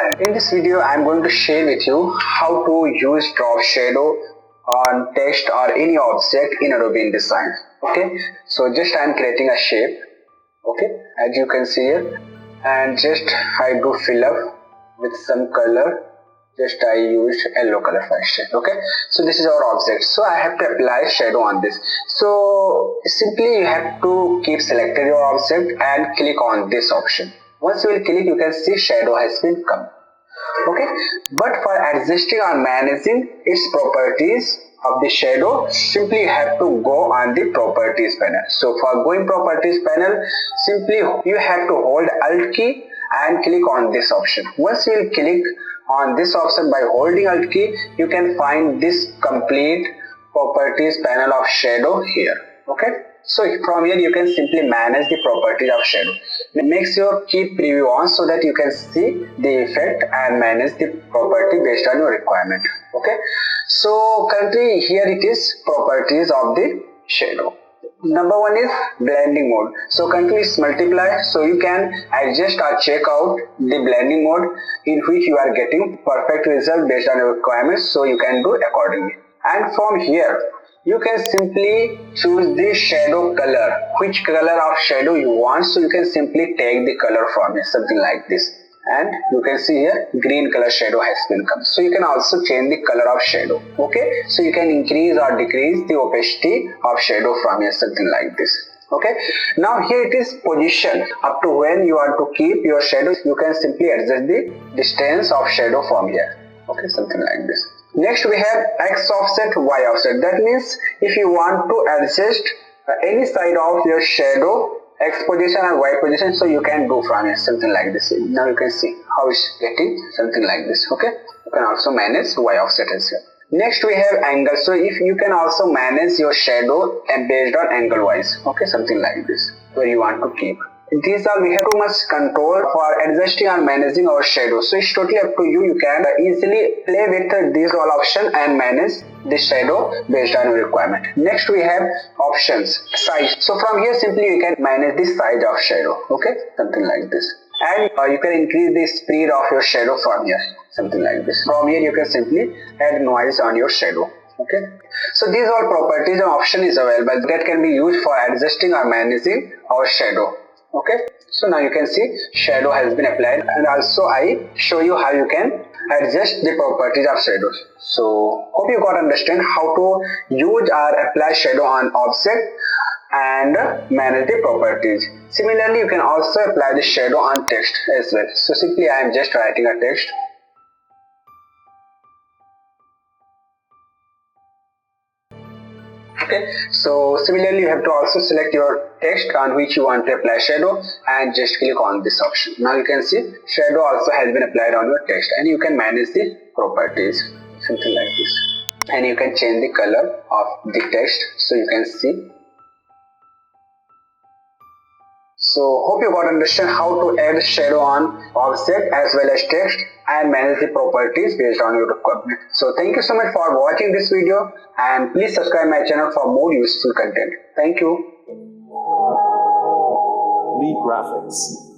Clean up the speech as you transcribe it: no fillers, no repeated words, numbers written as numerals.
Hi, in this video I am going to share with you how to use drop shadow on text or any object in Adobe InDesign. Okay, so just I am creating a shape, okay, as you can see here, and just I do fill up with some color. Just I used yellow color first. Okay, so this is our object, so I have to apply shadow on this. So simply you have to keep selected your object and click on this option. Once you will click, you can see shadow has been come. Okay, but for adjusting or managing its properties of the shadow, simply you have to go on the properties panel. So for going properties panel, simply you have to hold Alt key and click on this option. Once you will click on this option by holding Alt key, you can find this complete properties panel of shadow here. Okay, so from here you can simply manage the properties of shadow. Make sure keep preview on so that you can see the effect and manage the property based on your requirement. Okay, so currently here it is properties of the shadow. Number one is blending mode. So currently it's multiply, so you can adjust or check out the blending mode in which you are getting perfect result based on your requirements, so you can do accordingly. And from here you can simply choose the shadow color, which color of shadow you want. So you can simply take the color from here, something like this, and you can see here green color shadow has been come. So you can also change the color of shadow. Okay, so you can increase or decrease the opacity of shadow from here, something like this. Okay, now here it is position. Up to when you want to keep your shadows, you can simply adjust the distance of shadow from here. Okay, something like this. Next we have X offset, Y offset. That means if you want to adjust any side of your shadow, X position and Y position, so you can do from here, something like this. Now you can see how it's getting something like this. Okay, you can also manage Y offset as well. Next we have angle. So if you can also manage your shadow based on angle wise. Okay, something like this, where you want to keep. These are, we have too much control for adjusting and managing our shadow. So it's totally up to you. You can easily play with these all options and manage the shadow based on your requirement. Next we have options, size. So from here simply you can manage the size of shadow. Okay, something like this. And you can increase the speed of your shadow from here, something like this. From here you can simply add noise on your shadow. Okay, so these all properties and option is available that can be used for adjusting or managing our shadow. Okay, so now you can see shadow has been applied, and also I show you how you can adjust the properties of shadows. So hope you got understand how to use or apply shadow on object and manage the properties. Similarly, you can also apply the shadow on text as well. So simply I am just writing a text. Okay, so similarly you have to also select your text on which you want to apply shadow and just click on this option. Now you can see shadow also has been applied on your text, and you can manage the properties, something like this, and you can change the color of the text, so you can see. So hope you got understand how to add shadow on object as well as text and manage the properties based on your requirement. So thank you so much for watching this video, and please subscribe my channel for more useful content. Thank you. Lead graphics.